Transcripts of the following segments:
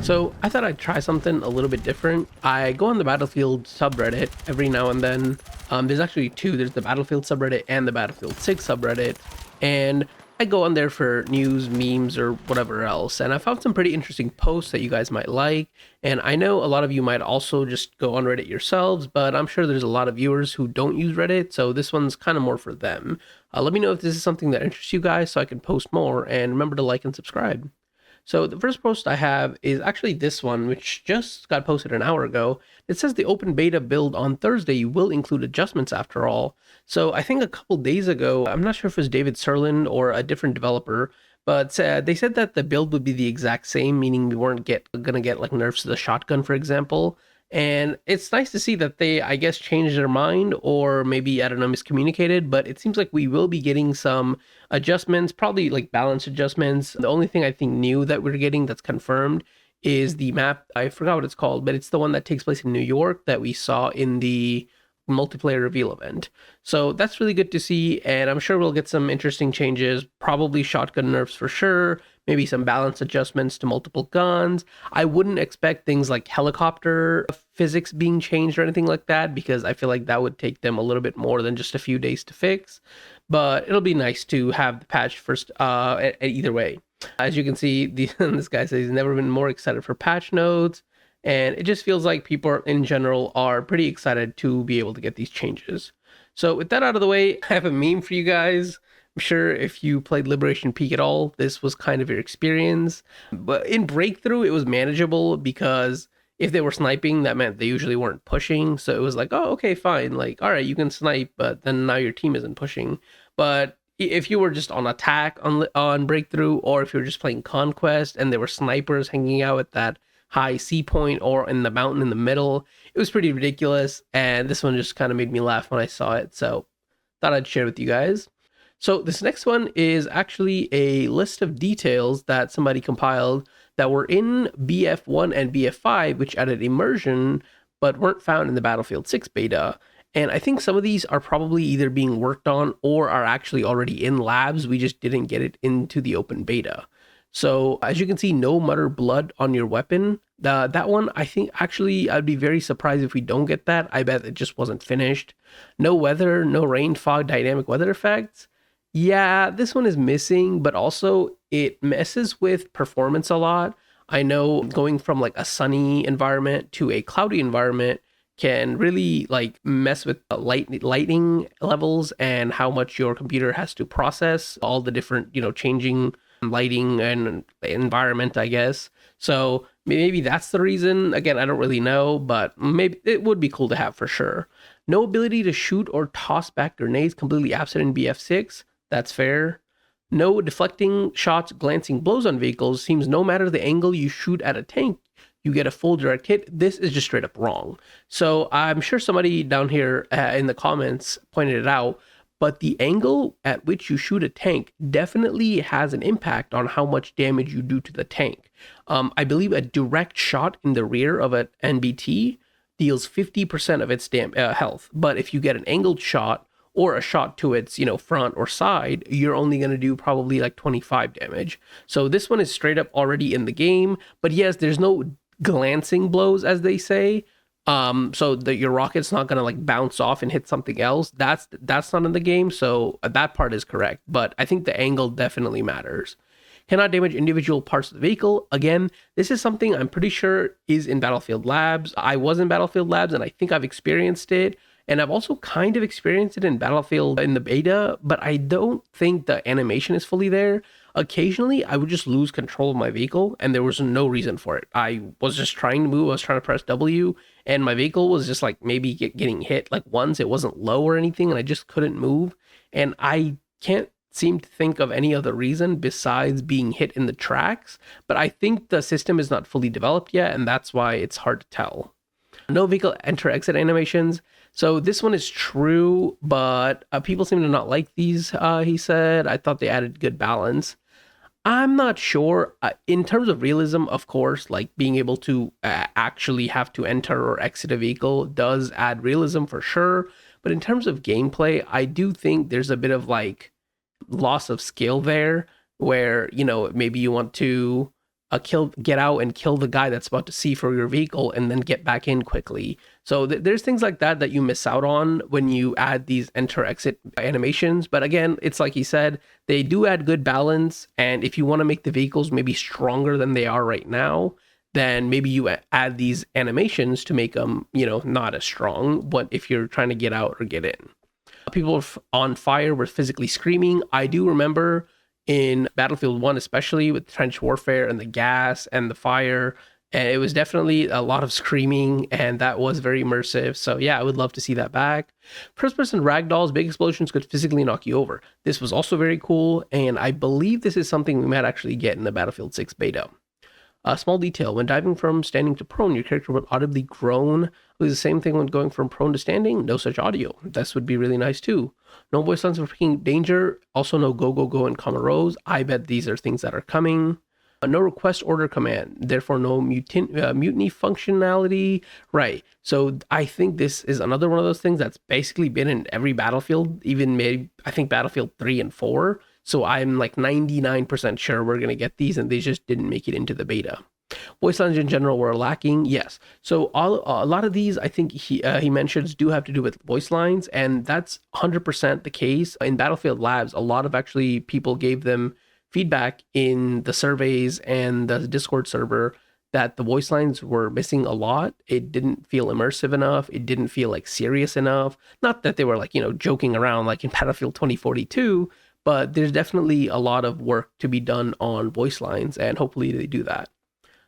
So I thought I'd try something a little bit different. I go on the Battlefield subreddit every now and then. There's actually two. There's the Battlefield subreddit and the Battlefield 6 subreddit. And I go on there for news, memes, or whatever else. And I found some pretty interesting posts that you guys might like. And I know a lot of you might also just go on Reddit yourselves, but I'm sure there's a lot of viewers who don't use Reddit. So this one's kind of more for them. Let me know if this is something that interests you guys so I can post more. And remember to like and subscribe. So the first post I have is actually this one, which just got posted an hour ago. It says the open beta build on Thursday will include adjustments after all. So I think a couple days ago, I'm not sure if it was David Serlin or a different developer, but they said that the build would be the exact same, meaning we weren't gonna get like nerfs to the shotgun, for example. And it's nice to see that they, I guess, changed their mind, or maybe, I don't know, miscommunicated, but it seems like we will be getting some adjustments, probably like balance adjustments. The only thing I think new that we're getting that's confirmed is the map. I forgot what it's called, but it's the one that takes place in New York that we saw in the multiplayer reveal event. So that's really good to see, and I'm sure we'll get some interesting changes, probably shotgun nerfs for sure, maybe some balance adjustments to multiple guns. I wouldn't expect things like helicopter physics being changed or anything like that, because I feel like that would take them a little bit more than just a few days to fix. But it'll be nice to have the patch first either way. As you can see, this guy says he's never been more excited for patch notes. And it just feels like people in general are pretty excited to be able to get these changes. So with that out of the way, I have a meme for you guys. I'm sure if you played Liberation Peak at all, this was kind of your experience. But in Breakthrough, it was manageable because if they were sniping, that meant they usually weren't pushing. So it was like, oh, okay, fine. Like, all right, you can snipe, but then now your team isn't pushing. But if you were just on attack on Breakthrough, or if you were just playing Conquest and there were snipers hanging out at that high C point or in the mountain in the middle, it was pretty ridiculous. And this one just kind of made me laugh when I saw it. So thought I'd share with you guys. So this next one is actually a list of details that somebody compiled that were in BF1 and BF5, which added immersion, but weren't found in the Battlefield 6 beta. And I think some of these are probably either being worked on or are actually already in labs. We just didn't get it into the open beta. So as you can see, no mutter blood on your weapon. That one, I think actually I'd be very surprised if we don't get that. I bet it just wasn't finished. No weather, no rain, fog, dynamic weather effects. Yeah, this one is missing, but also it messes with performance a lot. I know going from like a sunny environment to a cloudy environment can really like mess with lighting levels and how much your computer has to process all the different, changing lighting and environment, I guess. So maybe that's the reason. Again, I don't really know, but maybe it would be cool to have for sure. No ability to shoot or toss back grenades, completely absent in BF6. That's fair. No deflecting shots, glancing blows on vehicles. Seems no matter the angle you shoot at a tank, you get a full direct hit. This is just straight up wrong. So I'm sure somebody down here in the comments pointed it out, but the angle at which you shoot a tank definitely has an impact on how much damage you do to the tank. I believe a direct shot in the rear of an NBT deals 50% of its health. But if you get an angled shot or a shot to its, front or side, you're only going to do probably like 25 damage. So this one is straight up already in the game. But yes, there's no glancing blows, as they say. So that your rocket's not gonna like bounce off and hit something else. That's not in the game, so that part is correct. But I think the angle definitely matters. Cannot damage individual parts of the vehicle. Again, this is something I'm pretty sure is in Battlefield Labs. I was in Battlefield Labs and I think I've experienced it. And I've also kind of experienced it in Battlefield in the beta, but I don't think the animation is fully there. Occasionally, I would just lose control of my vehicle, and there was no reason for it. I was just trying to move. I was trying to press W, and my vehicle was just like maybe getting hit like once. It wasn't low or anything, and I just couldn't move. And I can't seem to think of any other reason besides being hit in the tracks. But I think the system is not fully developed yet, and that's why it's hard to tell. No vehicle enter-exit animations. So this one is true, but people seem to not like these, he said. I thought they added good balance. I'm not sure. In terms of realism, of course, like being able to actually have to enter or exit a vehicle does add realism for sure. But in terms of gameplay, I do think there's a bit of like loss of skill there where, maybe you want to get out and kill the guy that's about to see for your vehicle and then get back in quickly. So there's things like that you miss out on when you add these enter exit animations. But again, it's like he said, they do add good balance. And if you want to make the vehicles maybe stronger than they are right now, then maybe you add these animations to make them, not as strong. But if you're trying to get out or get in, people on fire were physically screaming. I do remember in Battlefield 1, especially with trench warfare and the gas and the fire. And it was definitely a lot of screaming, and that was very immersive. So yeah, I would love to see that back. First-person ragdolls, big explosions could physically knock you over. This was also very cool, and I believe this is something we might actually get in the Battlefield 6 beta. A small detail, when diving from standing to prone, your character would audibly groan. It was the same thing when going from prone to standing, no such audio. This would be really nice too. No voice lines for picking danger, also no go, go, go and comma rows. I bet these are things that are coming. No request order command, therefore no mutiny functionality. Right, so I think this is another one of those things that's basically been in every Battlefield, even maybe, I think Battlefield 3 and 4. So I'm like 99% sure we're going to get these, and they just didn't make it into the beta. Voice lines in general were lacking, yes. So a lot of these, I think he mentions, do have to do with voice lines, and that's 100% the case. In Battlefield Labs, a lot of actually people gave them feedback in the surveys and the Discord server that the voice lines were missing a lot. It didn't feel immersive enough. It didn't feel like serious enough. Not that they were like, joking around like in Battlefield 2042, but there's definitely a lot of work to be done on voice lines, and hopefully they do that.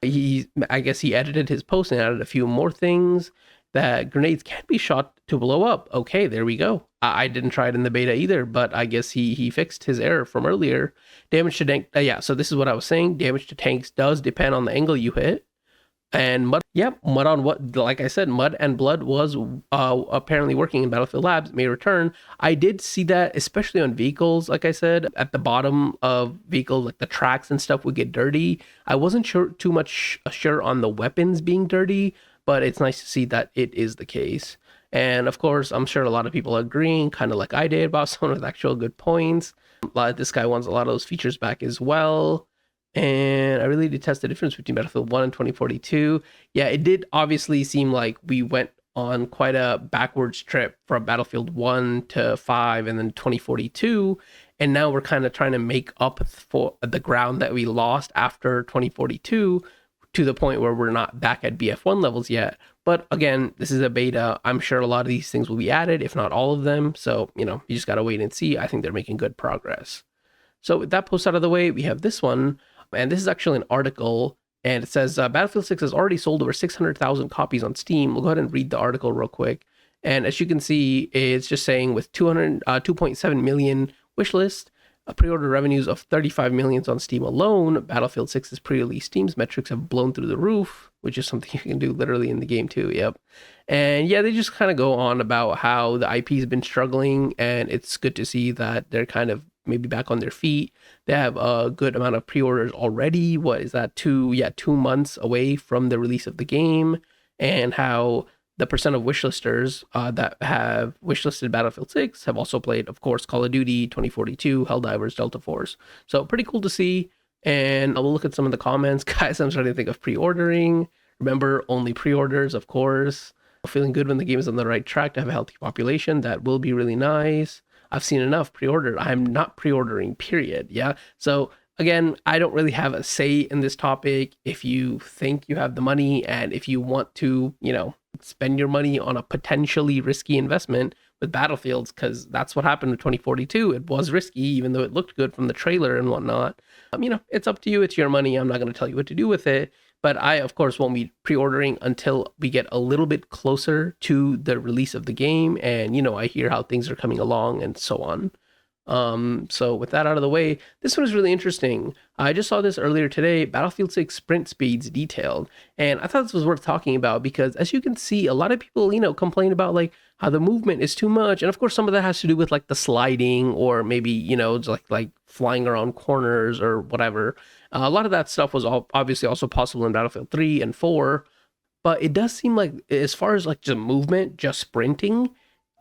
I guess he edited his post and added a few more things. That grenades can't be shot to blow up. Okay, there we go. I didn't try it in the beta either, but I guess he fixed his error from earlier. Damage to tank, yeah, so this is what I was saying. Damage to tanks does depend on the angle you hit. And mud on what, like I said, mud and blood was apparently working in Battlefield Labs, may return. I did see that, especially on vehicles, like I said, at the bottom of vehicles, like the tracks and stuff would get dirty. I wasn't too much sure on the weapons being dirty, but it's nice to see that it is the case. And of course, I'm sure a lot of people are agreeing, kind of like I did, about some of the actual good points. This guy wants a lot of those features back as well. And I really detest the difference between Battlefield 1 and 2042. Yeah, it did obviously seem like we went on quite a backwards trip from Battlefield 1 to 5 and then 2042. And now we're kind of trying to make up for the ground that we lost after 2042 to the point where we're not back at BF1 levels yet. But again, this is a beta. I'm sure a lot of these things will be added, if not all of them. So, you just got to wait and see. I think they're making good progress. So with that post out of the way, we have this one. And this is actually an article, and it says Battlefield 6 has already sold over 600,000 copies on Steam. We'll go ahead and read the article real quick. And as you can see, it's just saying with 2.7 million wishlist, pre-order revenues of 35 million on Steam alone, Battlefield 6's pre-release Steam's metrics have blown through the roof, which is something you can do literally in the game too. Yep. And yeah, they just kind of go on about how the IP has been struggling, and it's good to see that they're kind of maybe back on their feet. They have a good amount of pre-orders already. What is that? 2 months away from the release of the game, and how the percent of wishlisters that have wishlisted Battlefield 6 have also played, of course, Call of Duty, 2042, Helldivers, Delta Force. So pretty cool to see. And we'll look at some of the comments. Guys, I'm starting to think of pre-ordering. Remember, only pre-orders, of course. Feeling good when the game is on the right track to have a healthy population. That will be really nice. I've seen enough pre-ordered. I'm not pre-ordering, period. Yeah. So again, I don't really have a say in this topic. If you think you have the money and if you want to, spend your money on a potentially risky investment with Battlefields, because that's what happened with 2042. It was risky, even though it looked good from the trailer and whatnot. It's up to you. It's your money. I'm not going to tell you what to do with it. But I, of course, won't be pre-ordering until we get a little bit closer to the release of the game. And, I hear how things are coming along and so on. So with that out of the way, this one is really interesting. I just saw this earlier today, Battlefield 6 sprint speeds detailed. And I thought this was worth talking about because, as you can see, a lot of people, complain about like how the movement is too much. And of course, some of that has to do with like the sliding, or maybe, like flying around corners or whatever. A lot of that stuff was obviously also possible in Battlefield 3 and 4, but it does seem like, as far as like just movement, just sprinting,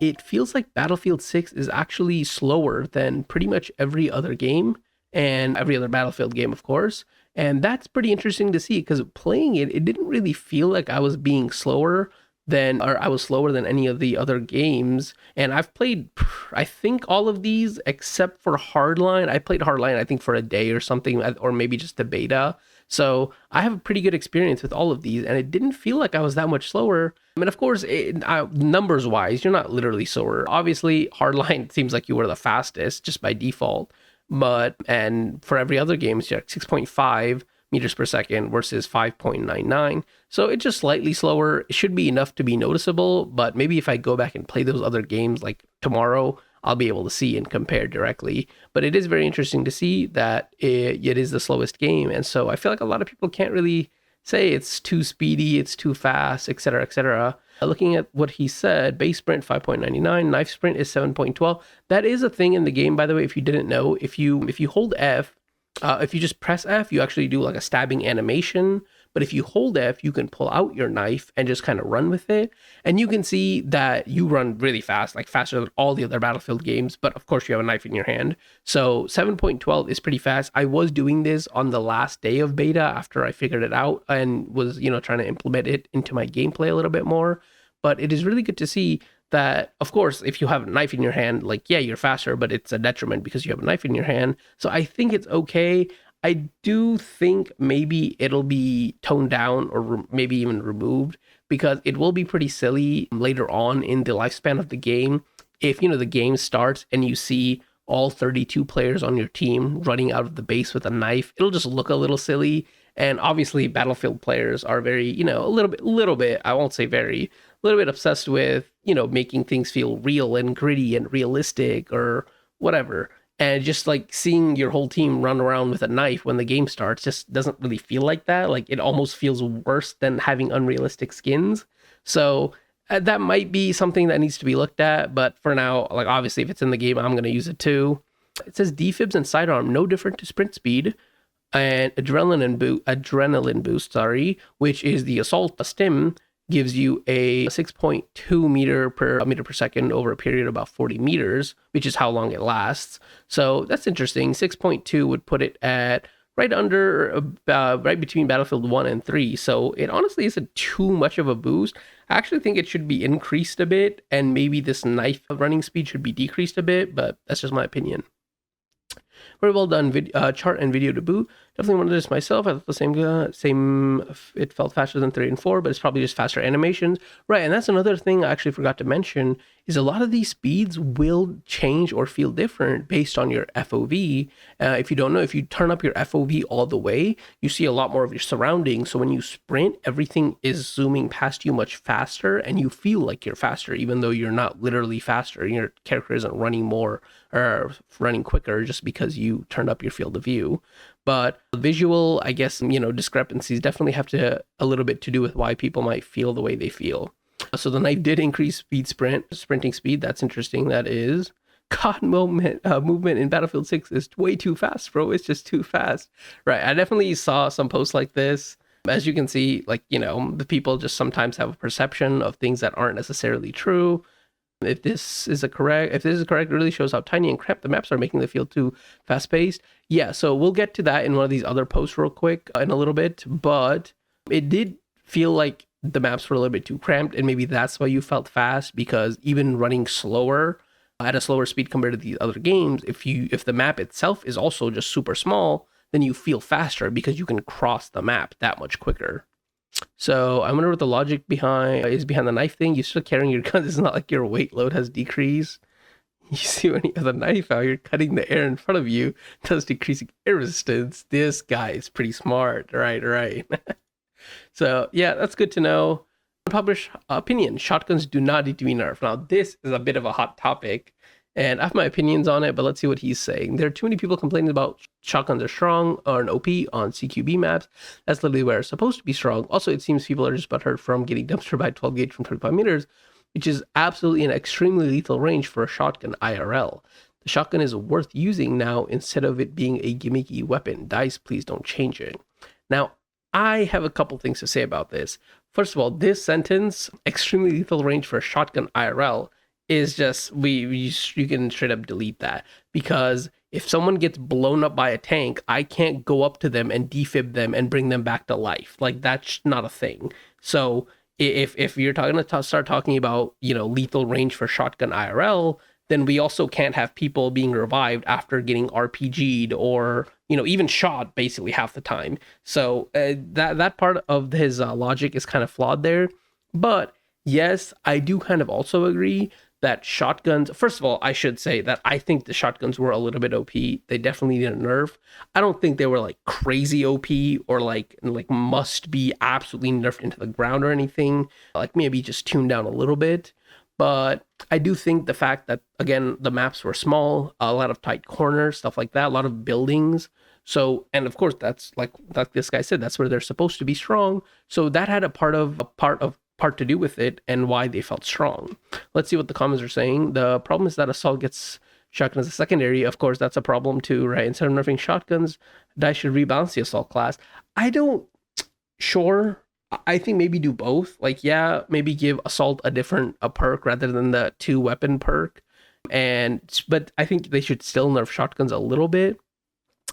it feels like Battlefield 6 is actually slower than pretty much every other game, and every other Battlefield game, of course. And that's pretty interesting to see because playing it, it didn't really feel like I was being slower or I was slower than any of the other games. And I've played, I think, all of these except for Hardline. I played Hardline, I think, for a day or something, or maybe just the beta. So I have a pretty good experience with all of these, and it didn't feel like I was that much slower. I mean, of course, numbers wise, you're not literally slower. Obviously, Hardline seems like you were the fastest just by default. And for every other game, it's like 6.5 meters per second versus 5.99. So it's just slightly slower. It should be enough to be noticeable, but maybe if I go back and play those other games like tomorrow, I'll be able to see and compare directly. But it is very interesting to see that it is the slowest game. And so I feel like a lot of people can't really say it's too speedy, it's too fast, etc., etc. Looking at what he said, base sprint 5.99, knife sprint is 7.12. That is a thing in the game, by the way, if you didn't know. If you hold F, if you just press F, you actually do like a stabbing animation. But if you hold F, you can pull out your knife and just kind of run with it. And you can see that you run really fast, like faster than all the other Battlefield games. But of course, you have a knife in your hand. So 7.12 is pretty fast. I was doing this on the last day of beta after I figured it out and was, trying to implement it into my gameplay a little bit more. But it is really good to see that, of course, if you have a knife in your hand, like, yeah, you're faster, but it's a detriment because you have a knife in your hand. So I think it's okay. I do think maybe it'll be toned down or maybe even removed because it will be pretty silly later on in the lifespan of the game. If, the game starts and you see all 32 players on your team running out of the base with a knife, it'll just look a little silly. And obviously Battlefield players are very, a little bit, I won't say very, a little bit obsessed with, making things feel real and gritty and realistic or whatever. And just like seeing your whole team run around with a knife when the game starts just doesn't really feel like that. Like it almost feels worse than having unrealistic skins. So that might be something that needs to be looked at. But for now, like obviously if it's in the game, I'm going to use it too. It says defibs and sidearm, no different to sprint speed. And adrenaline boost, which is the assault stim, gives you a 6.2 meter per second over a period of about 40 meters, which is how long it lasts. So that's interesting. 6.2 would put it at right between Battlefield 1 and 3. So it honestly isn't too much of a boost. I actually think it should be increased a bit, and maybe this knife running speed should be decreased a bit, but that's just my opinion. Very well done chart and video to boot. Definitely wanted this myself. I thought the same. It felt faster than 3 and 4, but it's probably just faster animations. Right, and that's another thing I actually forgot to mention is a lot of these speeds will change or feel different based on your FOV. If you don't know, if you turn up your FOV all the way, you see a lot more of your surroundings. So when you sprint, everything is zooming past you much faster, and you feel like you're faster, even though you're not literally faster. Your character isn't running more or running quicker just because you turned up your field of view. But visual, I guess, discrepancies definitely have a little bit to do with why people might feel the way they feel. So the knife did increase sprinting speed. That's interesting. That is. God, movement in Battlefield 6 is way too fast, bro. It's just too fast. Right. I definitely saw some posts like this. As you can see, like, the people just sometimes have a perception of things that aren't necessarily true. If this is correct, it really shows how tiny and cramped the maps are, making the field too fast-paced. Yeah, so we'll get to that in one of these other posts real quick in a little bit, but it did feel like the maps were a little bit too cramped, and maybe that's why you felt fast, because even running slower at a slower speed compared to these other games, if the map itself is also just super small, then you feel faster because you can cross the map that much quicker. So I wonder what the logic behind the knife thing. You're still carrying your gun. It's not like your weight load has decreased. You see when you have the knife out, you're cutting the air in front of you, thus decreasing air resistance. This guy is pretty smart. Right. So yeah, that's good to know. Unpublished opinion. Shotguns do not need to be nerfed. Now this is a bit of a hot topic, and I have my opinions on it, but let's see what he's saying. There are too many people complaining about shotguns are strong or an OP on CQB maps. That's literally where it's supposed to be strong. Also, it seems people are just butthurt from getting dumpster by 12 gauge from 25 meters, which is absolutely an extremely lethal range for a shotgun IRL. The shotgun is worth using now instead of it being a gimmicky weapon. DICE, please don't change it. Now, I have a couple things to say about this. First of all, this sentence, extremely lethal range for a shotgun IRL, is just, you can straight up delete that, because If someone gets blown up by a tank, I can't go up to them and defib them and bring them back to life. Like that's not a thing. So if you're talking to start talking about, lethal range for shotgun IRL, then we also can't have people being revived after getting RPG'd or, even shot basically half the time. So that part of his logic is kind of flawed there. But yes, I do kind of also agree that shotguns, first of all, I should say that I think the shotguns were a little bit OP. They definitely need a nerf. I don't think they were like crazy OP or like must be absolutely nerfed into the ground or anything. Like maybe just tuned down a little bit. But I do think the fact that, again, the maps were small, a lot of tight corners, stuff like that, a lot of buildings. So, and of course, that's like this guy said, that's where they're supposed to be strong. So that had a part to do with it and why they felt strong. Let's see what the comments are saying. The problem is that assault gets shotgun as a secondary. Of course, that's a problem too, right? Instead of nerfing shotguns, DICE should rebalance the assault class. I don't, sure. I think maybe do both. Like, yeah, maybe give assault a perk rather than the 2-weapon perk. But I think they should still nerf shotguns a little bit.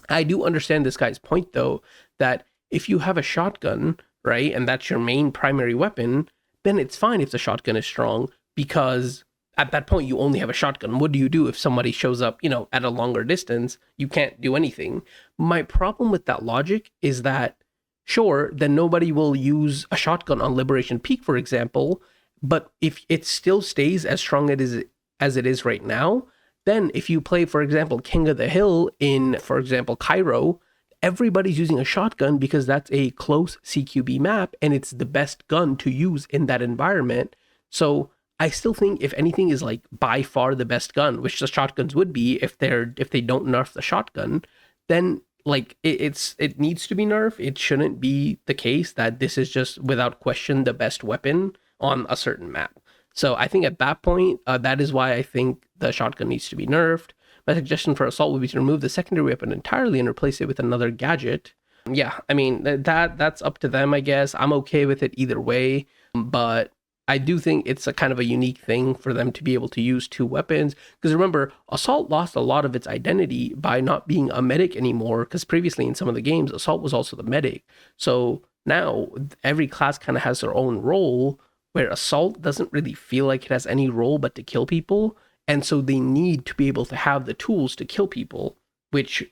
I do understand this guy's point though, that if you have a shotgun, right, and that's your main primary weapon, then it's fine if the shotgun is strong, because at that point you only have a shotgun. What do you do if somebody shows up, at a longer distance? You can't do anything. My problem with that logic is that, sure, then nobody will use a shotgun on Liberation Peak, for example, but if it still stays as strong as it is right now, then if you play, for example, King of the Hill in, for example, Cairo, everybody's using a shotgun because that's a close CQB map and it's the best gun to use in that environment. So I still think if anything is like by far the best gun, which the shotguns would be if they don't nerf the shotgun, then like it needs to be nerfed. It shouldn't be the case that this is just without question the best weapon on a certain map. So I think at that point, that is why I think the shotgun needs to be nerfed. My suggestion for assault would be to remove the secondary weapon entirely and replace it with another gadget. Yeah, I mean, that's up to them, I guess. I'm okay with it either way, but I do think it's a kind of a unique thing for them to be able to use 2 weapons. Because remember, Assault lost a lot of its identity by not being a medic anymore, because previously in some of the games, Assault was also the medic. So now every class kind of has their own role, where Assault doesn't really feel like it has any role but to kill people. And so they need to be able to have the tools to kill people, which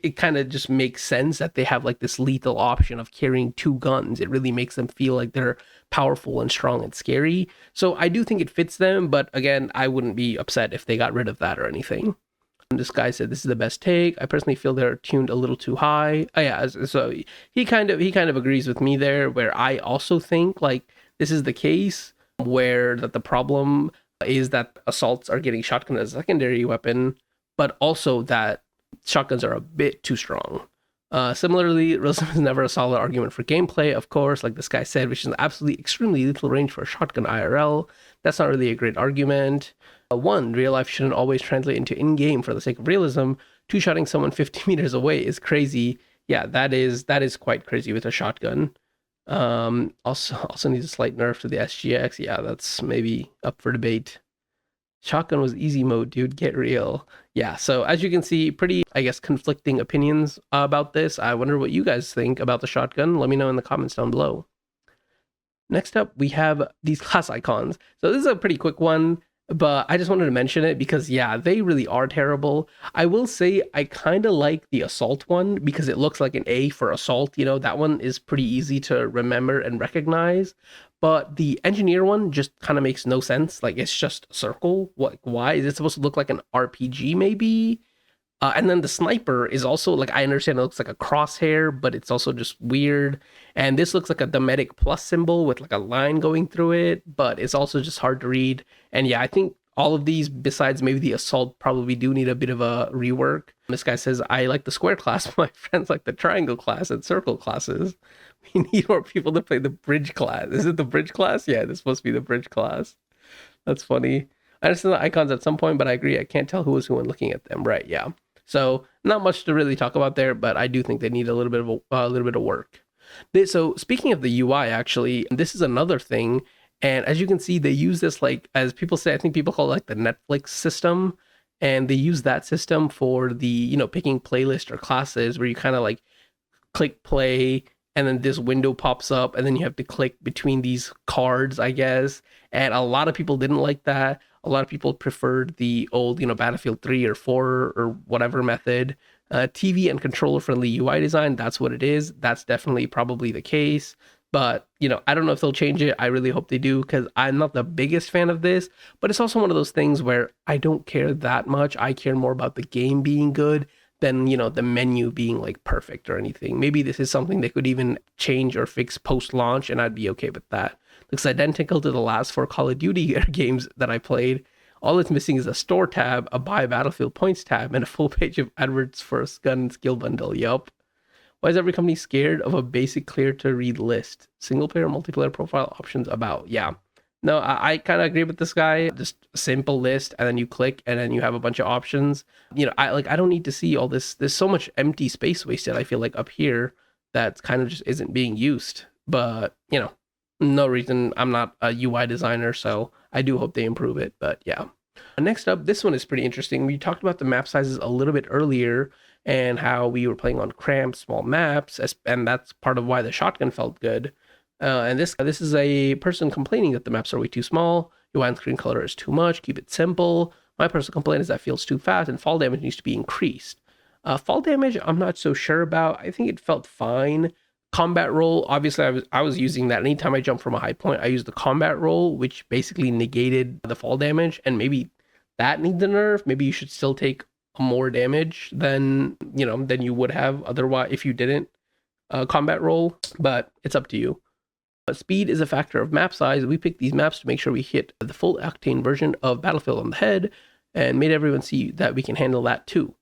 it kind of just makes sense that they have like this lethal option of carrying 2 guns. It really makes them feel like they're powerful and strong and scary. So I do think it fits them, but again, I wouldn't be upset if they got rid of that or anything. And this guy said this is the best take. I personally feel they're tuned a little too high. Oh yeah, so he kind of agrees with me there, where I also think like this is the case where that the problem is that assaults are getting shotgun as a secondary weapon, but also that shotguns are a bit too strong. Similarly, realism is never a solid argument for gameplay, of course, like this guy said, which is an absolutely extremely lethal range for a shotgun IRL. That's not really a great argument. 1, real life shouldn't always translate into in-game for the sake of realism. 2, shotting someone 50 meters away is crazy. Yeah, that is quite crazy with a shotgun. Also needs a slight nerf to the SGX. Yeah, that's maybe up for debate. Shotgun was easy mode, dude. Get real. Yeah, so as you can see, pretty, I guess, conflicting opinions about this. I wonder what you guys think about the shotgun. Let me know in the comments down below. Next up, we have these class icons. So this is a pretty quick one, but I just wanted to mention it because, yeah, they really are terrible. I will say I kind of like the assault one because it looks like an A for assault. That one is pretty easy to remember and recognize. But the engineer one just kind of makes no sense. Like, it's just a circle. Why is it supposed to look like an RPG maybe? And then the sniper is also, like, I understand it looks like a crosshair, but it's also just weird. And this looks like a Dometic plus symbol with like a line going through it, but it's also just hard to read. And yeah, I think all of these, besides maybe the assault, probably do need a bit of a rework. This guy says, I like the square class, my friends like the triangle class and circle classes. We need more people to play the bridge class. Is it the bridge class? Yeah, this is supposed to be the bridge class. That's funny. I understand the icons at some point, but I agree. I can't tell who is who when looking at them. Right, yeah. So not much to really talk about there, but I do think they need a little bit of work. So speaking of the UI, actually, this is another thing. And as you can see, they use this like, as people say, I think people call it like the Netflix system. and they use that system for the, picking playlist or classes where you kind of like click play and then this window pops up and then you have to click between these cards, I guess. And a lot of people didn't like that. A lot of people preferred the old, Battlefield 3 or 4 or whatever method. TV and controller friendly UI design, that's what it is. That's definitely probably the case. But, I don't know if they'll change it. I really hope they do because I'm not the biggest fan of this. But it's also one of those things where I don't care that much. I care more about the game being good than, the menu being like perfect or anything. Maybe this is something they could even change or fix post launch and I'd be okay with that. Looks identical to the last 4 Call of Duty games that I played. All it's missing is a store tab, a buy Battlefield points tab, and a full page of adverts for a gun and skill bundle. Yup. Why is every company scared of a basic clear to read list? Single player, multiplayer profile options about. Yeah. No, I kind of agree with this guy. Just a simple list, and then you click, and then you have a bunch of options. I don't need to see all this. There's so much empty space wasted, I feel like, up here that kind of just isn't being used. But, no reason. I'm not a UI designer, so I do hope they improve it. But yeah. Next up, this one is pretty interesting. We talked about the map sizes a little bit earlier and how we were playing on cramped, small maps, and that's part of why the shotgun felt good. And this is a person complaining that the maps are way too small. Your widescreen color is too much. Keep it simple. My personal complaint is that it feels too fast, and fall damage needs to be increased. Fall damage, I'm not so sure about. I think it felt fine. Combat roll, obviously, I was using that. Anytime I jump from a high point, I use the combat roll, which basically negated the fall damage, and maybe that needs a nerf. Maybe you should still take more damage than you would have otherwise if you didn't combat roll, but it's up to you. Speed is a factor of map size. We picked these maps to make sure we hit the full octane version of Battlefield on the head and made everyone see that we can handle that too.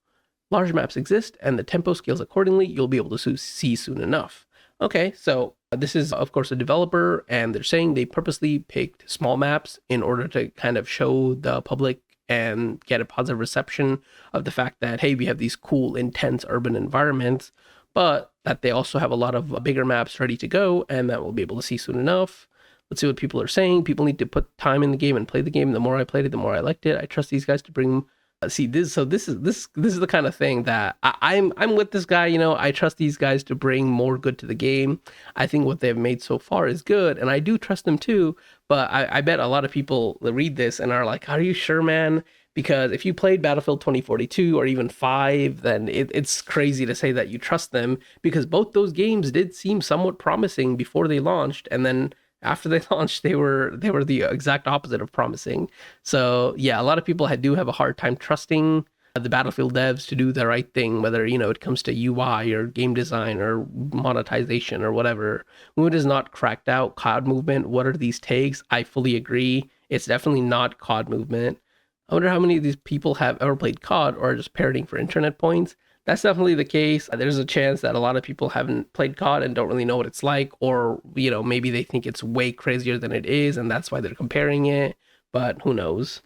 Large maps exist and the tempo scales accordingly. You'll be able to see soon enough. Okay, so this is of course a developer and they're saying they purposely picked small maps in order to kind of show the public and get a positive reception of the fact that, hey, we have these cool, intense urban environments, but that they also have a lot of bigger maps ready to go and that we'll be able to see soon enough. Let's see what people are saying. People need to put time in the game and play the game. The more I played it, the more I liked it. I trust these guys to bring this is the kind of thing that I'm with this guy. I trust these guys to bring more good to the game. I think what they've made so far is good, and I do trust them too. But I bet a lot of people read this and are like, "Are you sure, man?" Because if you played Battlefield 2042 or even 5, then it's crazy to say that you trust them because both those games did seem somewhat promising before they launched, and then after they launched, they were the exact opposite of promising. So yeah, a lot of people do have a hard time trusting the Battlefield devs to do the right thing, whether it comes to UI or game design or monetization or whatever. When it is not cracked out COD movement, what are these tags? I fully agree. It's definitely not COD movement. I wonder how many of these people have ever played COD or are just parroting for internet points. That's definitely the case. There's a chance that a lot of people haven't played COD and don't really know what it's like, or maybe they think it's way crazier than it is, and that's why they're comparing it. But who knows?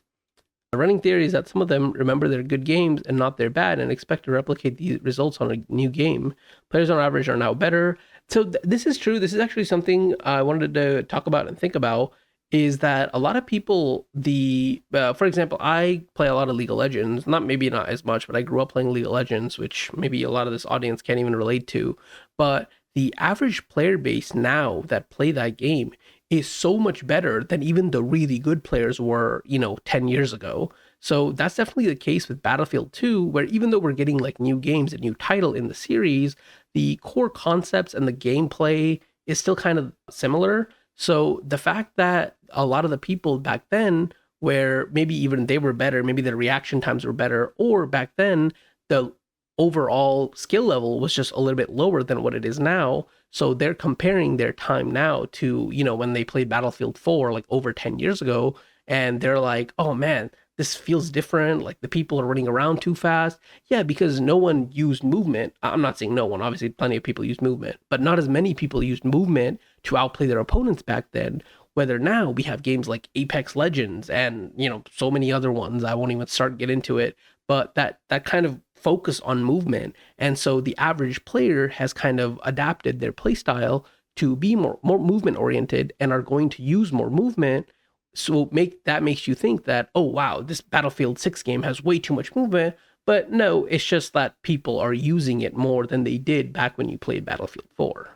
The running theory is that some of them remember their good games and not their bad, and expect to replicate these results on a new game. Players on average are now better. So this is true. This is actually something I wanted to talk about and think about. Is that a lot of people, for example, I play a lot of League of Legends, maybe not as much, but I grew up playing League of Legends, which maybe a lot of this audience can't even relate to. But the average player base now that play that game is so much better than even the really good players were, 10 years ago. So that's definitely the case with Battlefield 2, where even though we're getting like new games, a new title in the series, the core concepts and the gameplay is still kind of similar. So the fact that a lot of the people back then, where maybe even they were better, maybe their reaction times were better, or back then the overall skill level was just a little bit lower than what it is now. So they're comparing their time now to, when they played Battlefield 4 like over 10 years ago, and they're like, oh man, this feels different. Like the people are running around too fast. Yeah, because no one used movement. I'm not saying no one, obviously plenty of people used movement, but not as many people used movement to outplay their opponents back then. Whether now we have games like Apex Legends and, so many other ones, I won't even get into it, but that kind of focus on movement. And so the average player has kind of adapted their play style to be more movement oriented and are going to use more movement So makes you think that, oh wow, this Battlefield 6 game has way too much movement. But no, it's just that people are using it more than they did back when you played Battlefield 4.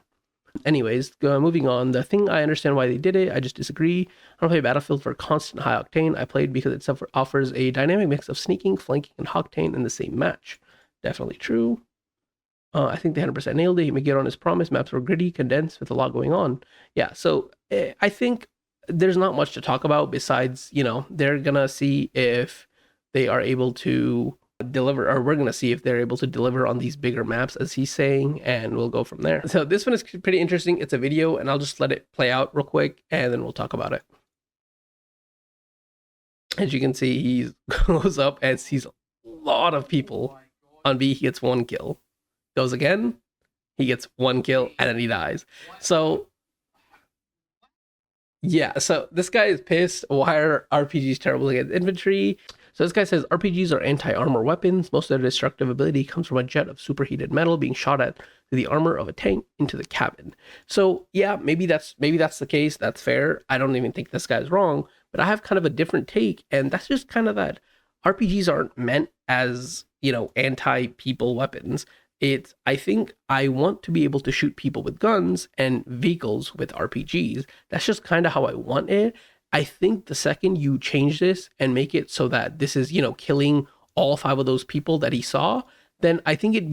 Anyways, moving on. The thing, I understand why they did it. I just disagree. I don't play Battlefield for constant high octane. I played because it offers a dynamic mix of sneaking, flanking, and octane in the same match. Definitely true. I think they 100% nailed it. He made good on his promise. Maps were gritty, condensed, with a lot going on. Yeah, so I think there's not much to talk about besides, they're gonna see if they are able to deliver, or we're gonna see if they're able to deliver on these bigger maps, as he's saying, and we'll go from there. So this one is pretty interesting. It's a video, and I'll just let it play out real quick, and then we'll talk about it. As you can see, he goes up and sees a lot of people on B. He gets 1 kill. Goes again, he gets 1 kill, and then he dies. So yeah, so this guy is pissed. Why are RPGs terrible against infantry? So this guy says RPGs are anti-armor weapons. Most of their destructive ability comes from a jet of superheated metal being shot at through the armor of a tank into the cabin. So yeah, maybe that's the case. That's fair. I don't even think this guy's wrong, but I have kind of a different take, and that's just kind of that RPGs aren't meant as, anti-people weapons. I think I want to be able to shoot people with guns and vehicles with RPGs. That's just kind of how I want it. I think the second you change this and make it so that this is, killing all 5 of those people that he saw, then I think it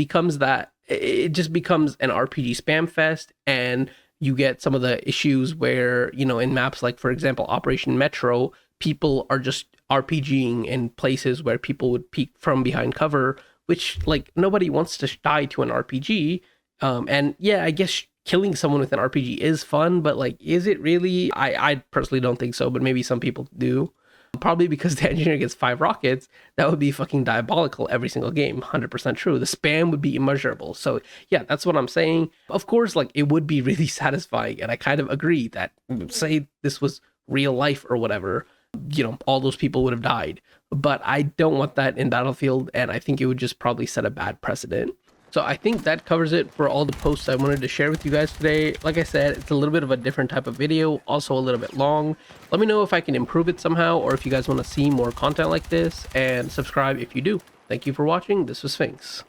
just becomes an RPG spam fest, and you get some of the issues where, in maps like, for example, Operation Metro, people are just RPGing in places where people would peek from behind cover, which, like, nobody wants to die to an RPG. And yeah, I guess killing someone with an RPG is fun, but, like, is it really? I personally don't think so, but maybe some people do. Probably because the engineer gets 5 rockets. That would be fucking diabolical every single game. 100% true. The spam would be immeasurable. So yeah, that's what I'm saying. Of course, like, it would be really satisfying, and I kind of agree that, say this was real life or whatever, all those people would have died. But I don't want that in Battlefield, and I think it would just probably set a bad precedent. So I think that covers it for all the posts I wanted to share with you guys today. Like I said, it's a little bit of a different type of video, also a little bit long. Let me know if I can improve it somehow, or if you guys want to see more content like this, and subscribe if you do. Thank you for watching. This was Sphinx.